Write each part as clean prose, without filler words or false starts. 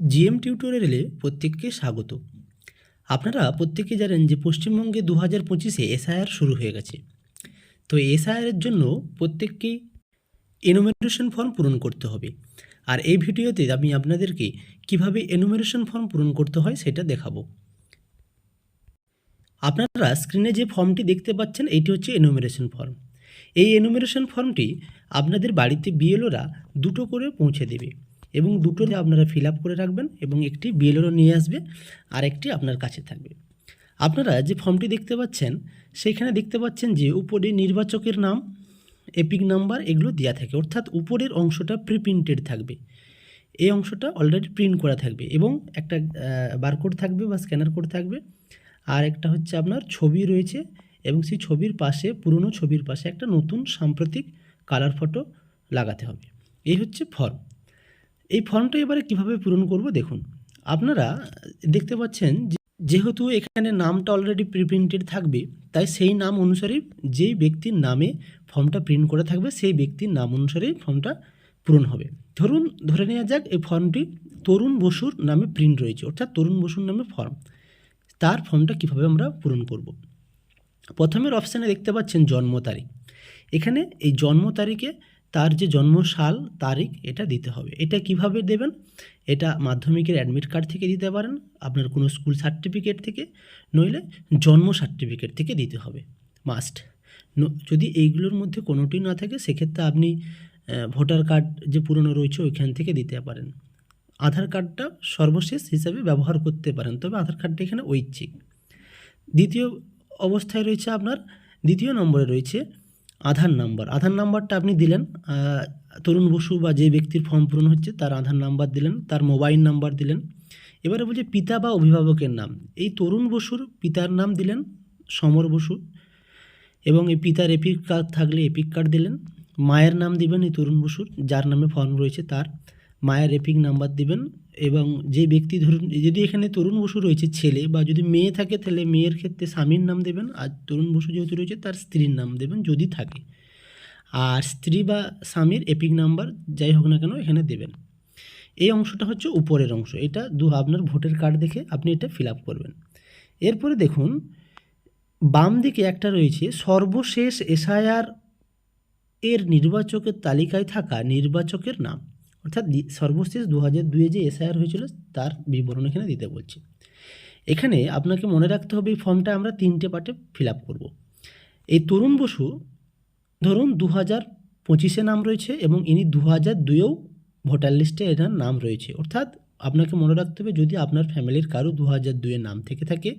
GM টিউটোরিয়ালে প্রত্যেককে স্বাগত। আপনারা প্রত্যেকে জানেন যে পশ্চিমবঙ্গে 2025-এ এসআইআর শুরু হয়ে গেছে। তো এসআইআরের জন্য প্রত্যেককেই এনুমেরেশন ফর্ম পূরণ করতে হবে। আর এই ভিডিওতে আমি আপনাদেরকে কিভাবে এনুমেরেশন ফর্ম পূরণ করতে হয় সেটা দেখাবো। আপনারা স্ক্রিনে যে ফর্মটি দেখতে পাচ্ছেন এইটি হচ্ছে এনুমেরেশন ফর্ম। এই এনুমেরেশন ফর্মটি আপনাদের বাড়িতে বিএলওরা দুটো করে পৌঁছে দেবে এবং দুটোতে আপনারা ফিল আপ করে রাখবেন এবং একটি বিএলওরা নিয়ে আসবে আর একটি আপনার কাছে থাকবে। আপনারা যে ফর্মটি দেখতে পাচ্ছেন সেইখানে দেখতে পাচ্ছেন যে উপরে নির্বাচকের নাম, এপিক নাম্বার এগুলো দেওয়া থাকে, অর্থাৎ উপরের অংশটা প্রিপ্রিন্টেড থাকবে, এই অংশটা অলরেডি প্রিন্ট করা থাকবে এবং একটা বারকোড থাকবে বা স্ক্যানার কোড থাকবে, আর একটা হচ্ছে আপনার ছবি রয়েছে এবং সেই ছবির পাশে, পুরনো ছবির পাশে একটা নতুন সাম্প্রতিক কালার ফটো লাগাতে হবে। এই হচ্ছে ফর্ম। এই ফর্মটা এবারে কিভাবে পূরণ করব দেখুন। আপনারা দেখতে পাচ্ছেন যেহেতু এখানে নামটা অলরেডি প্রিপ্রিন্টেড থাকবে, তাই সেই নাম অনুসারে যেই ব্যক্তির নামে ফর্মটা প্রিন্ট করা থাকবে সেই ব্যক্তির নাম অনুসারেই ফর্মটা পূরণ হবে। ধরে নেওয়া যাক এই ফর্মটি তরুণ বসুর নামে প্রিন্ট রয়েছে, অর্থাৎ তরুণ বসুর নামে ফর্ম। তার ফর্মটা কিভাবে আমরা পূরণ করব। প্রথমের অপশানে দেখতে পাচ্ছেন জন্ম তারিখ। এখানে এই জন্ম তারিখে তার যে জন্ম সাল, তারিখ এটা দিতে হবে। এটা কিভাবে দেবেন? এটা মাধ্যমিকের অ্যাডমিট কার্ড থেকে দিতে পারেন, আপনার কোনো স্কুল সার্টিফিকেট থেকে, নইলে জন্ম সার্টিফিকেট থেকে দিতে হবে, মাস্ট। যদি এইগুলোর মধ্যে কোনোটি না থাকে সেক্ষেত্রে আপনি ভোটার কার্ড যে পুরনো রয়েছে ওইখান থেকে দিতে পারেন। আধার কার্ডটা সর্বশেষ হিসাবে ব্যবহার করতে পারেন, তবে আধার কার্ডটা এখানে ঐচ্ছিক। দ্বিতীয় অবস্থায় রয়েছে আপনার, দ্বিতীয় নম্বরে রয়েছে আধার নাম্বার। আধার নাম্বারটা আপনি দিলেন, তরুণ বসু বা যে ব্যক্তির ফর্ম পূরণ হচ্ছে তার আধার নাম্বার দিলেন, তার মোবাইল নাম্বার দিলেন। এবারে বলছে পিতা বা অভিভাবকের নাম। এই তরুণ বসুর পিতার নাম দিলেন সমর বসু এবং এই পিতার এপিক কার্ড থাকলে এপিক কার্ড দিলেন। মায়ের নাম দিবেন এই তরুণ বসুর যার নামে ফর্ম রয়েছে তার মায়ের এপিক নাম্বার দিবেন। এবং যে ব্যক্তি ধরুন, যদি এখানে তরুণ বসু রয়েছে ছেলে বা যদি মেয়ে থাকে তাহলে মেয়ের ক্ষেত্রে স্বামীর নাম দেবেন, আর তরুণ বসু যেহেতু রয়েছে তার স্ত্রীর নাম দেবেন যদি থাকে, আর স্ত্রী বা স্বামীর এপিক নাম্বার যাই হোক না কেন এখানে দেবেন। এই অংশটা হচ্ছে উপরের অংশ, এটা আপনার ভোটার কার্ড দেখে আপনি এটা ফিল আপ করবেন। এরপরে দেখুন বাম দিকে একটা রয়েছে সর্বশেষ এসআইআর এর নির্বাচকের তালিকায় থাকা নির্বাচকের নাম, অর্থাৎ সর্বশেষ 2002-এ যে এসআইআর হয়েছিল তার বিবরণ এখানে দিতে বলছে। এখানে আপনাকে মনে রাখতে হবে এই ফর্মটা আমরা 3টে পার্টে ফিল আপ করবো। এই তরুণ বসু ধরুন 2025-এ নাম রয়েছে এবং ইনি 2002-এও ভোটার লিস্টে এনার নাম রয়েছে, অর্থাৎ আপনাকে মনে রাখতে হবে যদি আপনার ফ্যামিলির কারো 2002-এ নাম থেকে থাকে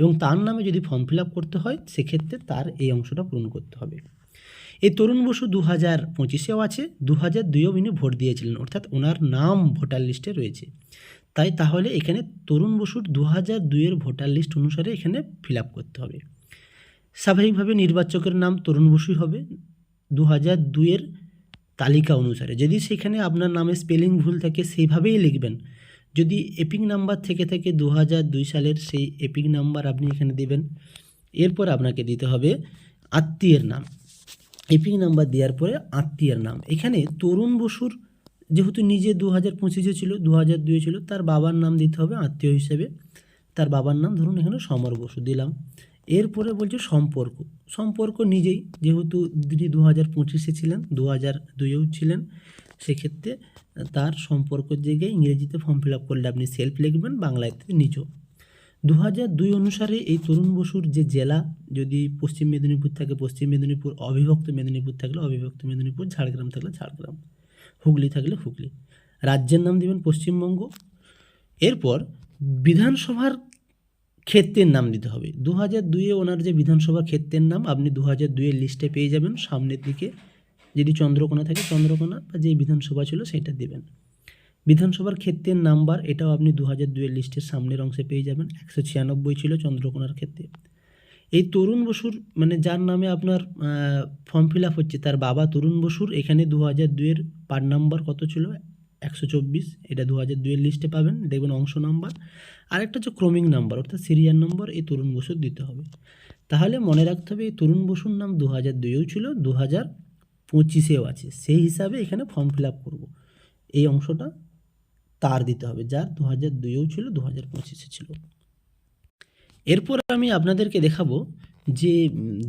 এবং তার নামে যদি ফর্ম ফিল আপ করতে হয় সেক্ষেত্রে তার এই অংশটা পূরণ করতে হবে। এই তরুণ বসু 2025-এও আছে, 2002-এও ইনি ভোট দিয়েছিলেন, অর্থাৎ ওনার নাম ভোটার লিস্টে রয়েছে। তাহলে এখানে তরুণ বসুর 2002-এর ভোটার লিস্ট অনুসারে এখানে ফিল আপ করতে হবে। স্বাভাবিকভাবে নির্বাচকের নাম তরুণ বসুই হবে 2002-এর তালিকা অনুসারে। যদি সেখানে আপনার নামে স্পেলিং ভুল থাকে সেইভাবেই লিখবেন। যদি এপিক নাম্বার থেকে থাকে 2002 সালের সেই এপিক নাম্বার আপনি এখানে দেবেন। এরপর আপনাকে দিতে হবে আত্মীয়ের নাম। এপিক নাম্বার দেওয়ার পরে আত্মীয়ের নাম। এখানে তরুণ বসুর যেহেতু নিজে 2025-এ ছিল, 2002-এ ছিল, তার বাবার নাম দিতে হবে আত্মীয় হিসেবে। তার বাবার নাম ধরুন এখানে সমর বসু দিলাম। এরপরে বলছে সম্পর্ক নিজেই, যেহেতু তিনি 2025-এ ছিলেন, 2002-এও ছিলেন, সেক্ষেত্রে তার সম্পর্কের জায়গায় ইংরেজিতে ফর্ম ফিল আপ করলে আপনি সেলফ লিখবেন, বাংলাতে নিজও। 2002 অনুসারে এই তরুণ বসুর যে জেলা, যদি পশ্চিম মেদিনীপুর থাকে পশ্চিম মেদিনীপুর, অবিভক্ত মেদিনীপুর থাকলে অবিভক্ত মেদিনীপুর, ঝাড়গ্রাম থাকলে ঝাড়গ্রাম, হুগলি থাকলে হুগলি। রাজ্যের নাম দেবেন পশ্চিমবঙ্গ। এরপর বিধানসভার ক্ষেত্রের নাম দিতে হবে। 2002-এ ওনার যে বিধানসভা ক্ষেত্রের নাম আপনি 2002-এর লিস্টে পেয়ে যাবেন। সামনের দিকে যদি চন্দ্রকোনা থাকে চন্দ্রকোনা বা যে বিধানসভা ছিল সেটা দেবেন। বিধানসভার ক্ষেত্রের নাম্বার এটাও আপনি 2002-এর লিস্টের সামনের অংশে পেয়ে যাবেন। 196 ছিল চন্দ্রকোনার ক্ষেত্রে। এই তরুণ বসুর মানে যার নামে আপনার ফর্ম ফিল আপ হচ্ছে তার বাবা তরুণ বসুর এখানে 2002-এর পার্ট নাম্বার কত ছিল? 124। এটা 2002-এর লিস্টে পাবেন, দেখবেন অংশ নাম্বার। আরেকটা হচ্ছে ক্রমিক নাম্বার, অর্থাৎ সিরিয়াল নম্বর এই তরুণ বসুর দিতে হবে। তাহলে মনে রাখতে হবে এই তরুণ বসুর নাম 2002-এও ছিল, 2025-এও আছে, সেই হিসাবে এখানে ফর্ম ফিল আপ করবো। এই অংশটা তার দিতে হবে, যার 2002-এও ছিল, 2025-এ ছিল। এরপর আমি আপনাদেরকে দেখাবো যে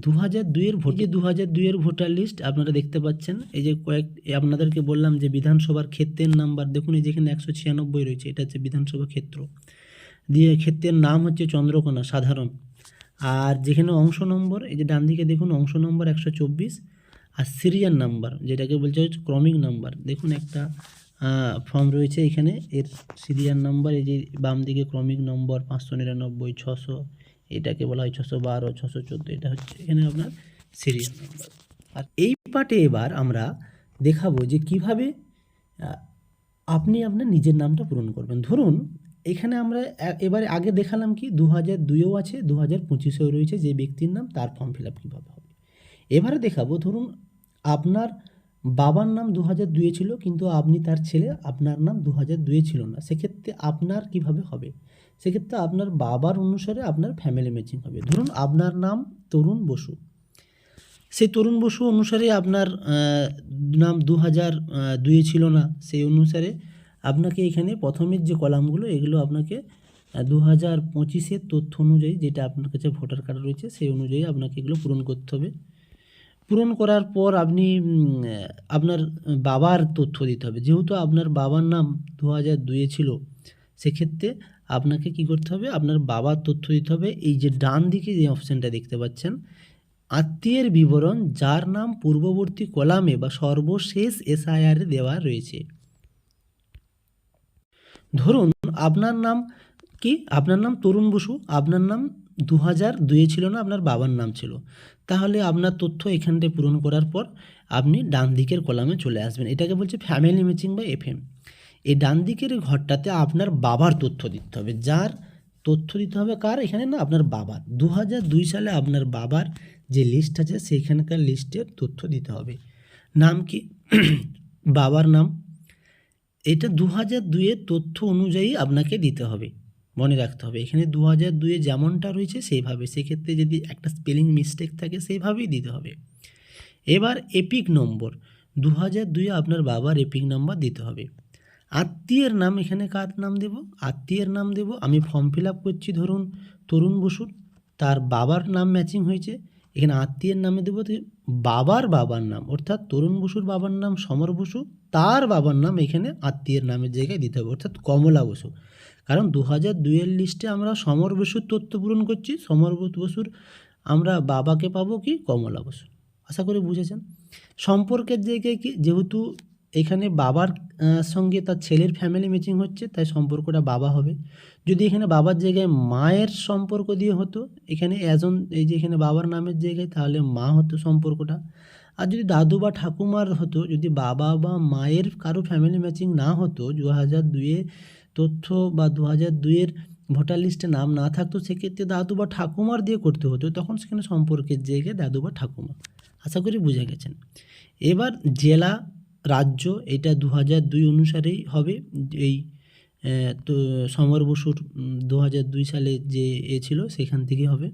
2002-এর ভোটে 2002-এর ভোটার লিস্ট আপনারা দেখতে পাচ্ছেন। এই যে আপনাদেরকে বললাম যে বিধানসভার ক্ষেত্রের নাম্বার দেখুন, এই যেখানে 196 রয়েছে, এটা হচ্ছে বিধানসভা ক্ষেত্র, দিয়ে ক্ষেত্রের নাম হচ্ছে চন্দ্রকোনা সাধারণ। আর যেখানে অংশ নম্বর, এই যে ডান দিকে দেখুন অংশ নম্বর 124, আর সিরিয়াল নাম্বার যেটাকে বলছে হচ্ছে ক্রমিক নাম্বার, দেখুন একটা ফর্ম রয়েছে এখানে, এর সিরিয়াল নাম্বার, এই যে বাম দিকে ক্রমিক নম্বর 599, 600, এটাকে বলা হয় 612, 614, এটা হচ্ছে এখানে আপনার সিরিয়াল নাম্বার। আর এই পার্টে এবার আমরা দেখাবো যে কিভাবে আপনি আপনার নিজের নামটা পূরণ করবেন। ধরুন এখানে আমরা এবারে আগে দেখালাম কি 2002-এও আছে, 2025-এও রয়েছে, যে ব্যক্তির নাম তার ফর্ম ফিল আপ কীভাবে হবে। এবারে দেখাবো ধরুন আপনার বাবার নাম 2002-এ ছিল, কিন্তু আপনি তার ছেলে, আপনার নাম 2002-এ ছিল না, সেক্ষেত্রে আপনার কিভাবে হবে? সেক্ষেত্রে আপনার বাবার অনুসারে আপনার ফ্যামিলি ম্যাচিং হবে। ধরুন আপনার নাম তরুণ বসু, সেই তরুণ বসু অনুসারে আপনার নাম 2002-এ ছিল না, সেই অনুসারে আপনাকে এখানে প্রথমের যে কলামগুলো এগুলো আপনাকে 2025-এর তথ্য অনুযায়ী, যেটা আপনার কাছে ভোটার কার্ড রয়েছে সেই অনুযায়ী আপনাকে এগুলো পূরণ করতে হবে। পূরণ করার পর আপনি আপনার বাবার তথ্য দিতে হবে। যেহেতু আপনার বাবার নাম 2002-এ ছিল, সেক্ষেত্রে আপনাকে কি করতে হবে, আপনার বাবার তথ্য দিতে হবে। এই যে ডান দিকে যে অপশানটা দেখতে পাচ্ছেন, আত্মীয়ের বিবরণ যার নাম পূর্ববর্তী কলামে বা সর্বশেষ এসআইআরে দেওয়া রয়েছে। ধরুন আপনার নাম কি, আপনার নাম তরুণ বসু, আপনার নাম 2002-এ ছিল না, আপনার বাবার নাম ছিল, তাহলে আপনার তথ্য এখানটায় পূরণ করার পর আপনি ডান দিকের কলামে চলে আসবেন। এটাকে বলছে ফ্যামিলি ম্যাচিং বা এফএম। এই ডান দিকের ঘরটাতে আপনার বাবার তথ্য দিতে হবে, যার তথ্য দিতে হবে কার, এখানে না আপনার বাবার। 2002 সালে আপনার বাবার যে লিস্ট আছে সেইখানকার লিস্টের তথ্য দিতে হবে। নাম কি, বাবার নাম, এটা 2002-এর তথ্য অনুযায়ী আপনাকে দিতে হবে, মনে রাখতে হবে। এখানে 2002-এ যেমনটা রয়েছে সেইভাবে, সেক্ষেত্রে যদি একটা স্পেলিং মিস্টেক থাকে সেইভাবেই দিতে হবে। এবার এপিক নম্বর, 2002-এ আপনার বাবার এপিক নাম্বার দিতে হবে। আত্মীয়ের নাম, এখানে কার নাম দেব, আত্মীয়ের নাম দেব। আমি ফর্ম ফিল আপ করছি ধরুন তরুণ বসুর, তার বাবার নাম ম্যাচিং হয়েছে, এখানে আত্মীয়ের নামে দেবো বাবার নাম, অর্থাৎ তরুণ বসুর বাবার নাম সমর বসু, তার বাবার নাম এখানে আত্মীয়ের নামের জায়গায় দিতে হবে, অর্থাৎ কমলা বসু। কারণ 2002-এর লিস্টে আমরা সমর বসুর তথ্য পূরণ করছি, সমর বসুর আমরা বাবাকে পাবো কি, কমলা বসু। আশা করি বুঝেছেন। সম্পর্কের জায়গায় কি, যেহেতু এখানে বাবার সঙ্গে তার ছেলের ফ্যামিলি ম্যাচিং হচ্ছে, তাই সম্পর্কটা বাবা হবে। যদি এখানে বাবার জায়গায় মায়ের সম্পর্ক দিয়ে হতো, এখানে এই যে এখানে বাবার নামের জায়গায়, তাহলে মা হতো সম্পর্কটা। আর যদি দাদু বা ঠাকুমার হতো, যদি বাবা বা মায়ের কারো ফ্যামিলি ম্যাচিং না হতো, 2002-এ তথ্য বা 2002-এর ভোটার লিস্টে নাম না থাকতো, সেক্ষেত্রে দাদু বা ঠাকুমার দিয়ে করতে হতো, তখন সেখানে সম্পর্কের জায়গায় দাদু বা ঠাকুমা। আশা করি বুঝে গেছেন। এবার জেলা, রাজ্য, এটা 2002 অনুসারেই হবে। এই তো সমর বসুর 2002 সালে যে ছিল সেখান থেকে হবে।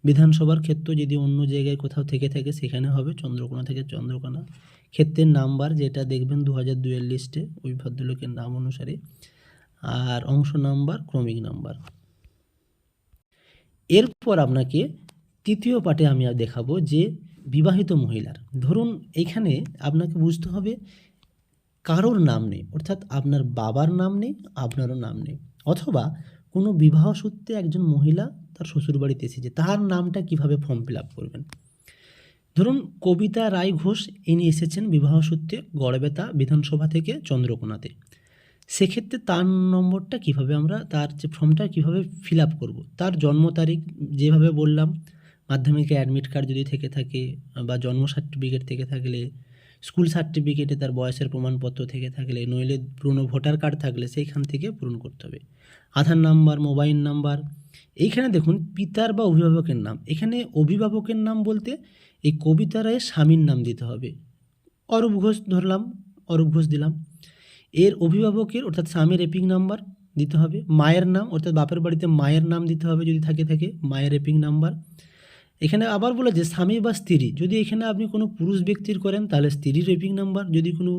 বিধানসভার ক্ষেত্র যদি অন্য জায়গায় কোথাও থেকে থাকে সেখানে হবে, চন্দ্রকোনা থেকে চন্দ্রকোনা। ক্ষেত্রের নাম্বার যেটা দেখবেন 2002-এর লিস্টে ওই ভদ্রলোকের নাম অনুসারে। আর অংশ নাম্বার, ক্রমিক নাম্বার। এরপর আপনাকে তৃতীয় পার্টে আমি দেখাবো যে বিবাহিত মহিলার। ধরুন এইখানে আপনাকে বুঝতে হবে কারোর নাম নেই, অর্থাৎ আপনার বাবার নাম নেই, আপনারও নাম নেই, অথবা কোনো বিবাহ সূত্রে একজন মহিলা তার শ্বশুরবাড়িতে এসেছে, তার নামটা কিভাবে ফর্ম ফিল আপ করবেন। ধরুন কবিতা রায় ঘোষ ইনি এসেছেন বিবাহ সূত্রে গড়বেতা বিধানসভা থেকে চন্দ্রকোনাতে, সেক্ষেত্রে তার নম্বরটা কিভাবে আমরা, তার যে ফর্মটা কিভাবে ফিল আপ করবো, তার জন্ম তারিখ যেভাবে বললাম, মাধ্যমিকে অ্যাডমিট কার্ড যদি থেকে থাকে বা জন্ম সার্টিফিকেট থেকে থাকলে, স্কুল সার্টিফিকেটে তার বয়সের প্রমাণপত্র থেকে থাকলে, নইলে পুরনো ভোটার কার্ড থাকলে সেইখান থেকে পূরণ করতে হবে। আধার নাম্বার, মোবাইল নাম্বার। এইখানে দেখুন পিতার বা অভিভাবকের নাম, এখানে অভিভাবকের নাম বলতে এই কবিতা রায়ের স্বামীর নাম দিতে হবে। অরূপ ঘোষ ধরলাম, অরূপ ঘোষ দিলাম। এর অভিভাবকের অর্থাৎ স্বামীর এপিক নাম্বার দিতে হবে। মায়ের নাম অর্থাৎ বাপের বাড়িতে মায়ের নাম দিতে হবে, যদি থাকে মায়ের এপিক নাম্বার। এখানে আবার বলে যে স্বামী বা স্ত্রী, যদি এখানে আপনি কোনো পুরুষ ব্যক্তির করেন তাহলে স্ত্রীর এপিক নাম্বার, যদি কোনো,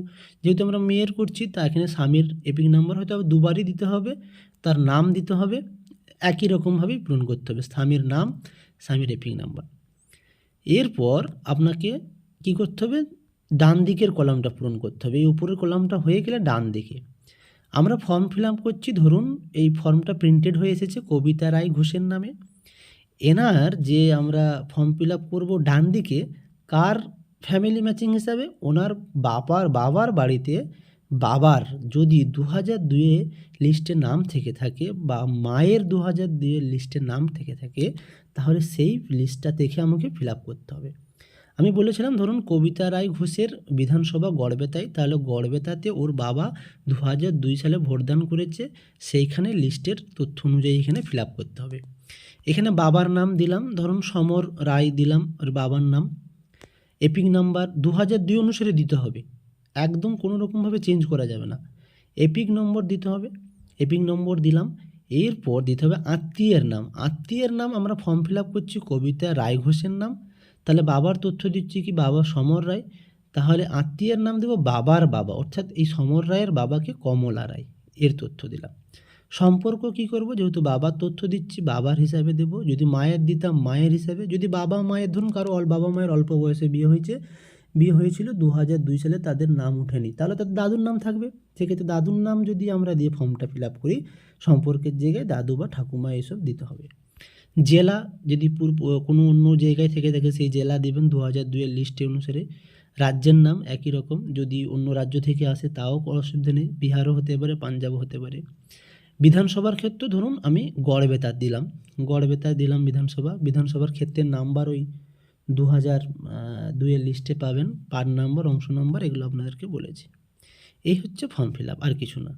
যেহেতু আমরা মেয়ের করছি তা এখানে স্বামীর এপিক নাম্বার হয়তো আবার দুবারই দিতে হবে, তার নাম দিতে হবে, একই রকমভাবেই পূরণ করতে হবে, স্বামীর নাম, স্বামীর এপিক নাম্বার। এরপর আপনাকে কি করতে হবে, ডান দিকের কলামটা পূরণ করতে হবে। এই উপরের কলামটা হয়ে গেলে ডান দিকে আমরা ফর্ম ফিল আপ করছি। ধরুন এই ফর্মটা প্রিন্টেড হয়ে এসেছে কবিতা রায় ঘোষের নামে। এনার যে আমরা ফর্ম ফিল আপ করবো ডান দিকে, কার ফ্যামিলি ম্যাচিং হিসাবে, ওনার বাবার বাড়িতে বাবার যদি 2002 লিস্টে নাম থেকে থাকে বা মায়ের 2002 লিস্টে নাম থেকে থাকে, তাহলে সেই লিস্টটা দেখে আমাকে ফিল আপ করতে হবে। আমি বলেছিলাম ধরুন কবিতা রায় ঘোষের বিধানসভা গড়বেতায়, তাহলে গড়বেতাতে ওর বাবা 2002 সালে ভোটদান করেছে, সেইখানে লিস্টের তথ্য অনুযায়ী এখানে ফিল আপ করতে হবে। এখানে বাবার নাম দিলাম, ধরুন সমর রায় দিলাম ওর বাবার নাম। এপিক নাম্বার 2002 অনুসারে দিতে হবে, একদম কোনো রকমভাবে চেঞ্জ করা যাবে না। এপিক নম্বর দিতে হবে, এপিক নম্বর দিলাম। এরপর দিতে হবে আত্মীয়ের নাম। আত্মীয়ের নাম আমরা ফর্ম ফিল আপ করছি কবিতা রায় ঘোষের নাম, তাহলে বাবার তথ্য দিচ্ছি কি বাবা সমর রায়, তাহলে আত্মীয়ের নাম দেব বাবার বাবা, অর্থাৎ এই সমর রায়ের বাবাকে কমলা রায়, এর তথ্য দিলাম। সম্পর্ক কি করব, যেহেতু বাবার তথ্য দিচ্ছি বাবার হিসাবে দেব, যদি মায়ের দিতাম মায়ের হিসাবে, যদি বাবা মায়ের ধরুন কারো বাবা মায়ের অল্প বয়সে বিয়ে হয়েছিল 2002 সালে, তাদের নাম উঠেনি, তাহলে তাদের দাদুর নাম থাকবে, সেক্ষেত্রে দাদুর নাম যদি আমরা দিয়ে ফর্মটা ফিল আপ করি, সম্পর্কের জায়গায় দাদু বা ঠাকুমা এসব দিতে হবে। জেলা যদি কোনো অন্য জায়গায় থেকে থাকে সেই জেলা দেবেন 2002 লিস্টে অনুসারে। রাজ্যের নাম একই রকম, যদি অন্য রাজ্য থেকে আসে তাও কোনো অসুবিধা নেই, বিহারও হতে পারে, পাঞ্জাবও হতে পারে। বিধানসভার ক্ষেত্রে ধরুন আমি গড়বেতার দিলাম, বিধানসভার ক্ষেত্রের নাম্বার ওই 2002 লিস্টে পাবেন, পার্ট নাম্বার, অংশ নাম্বার, এগুলো আপনাদেরকে বলেছি। এই হচ্ছে ফর্ম ফিল আপ, আর কিছু না।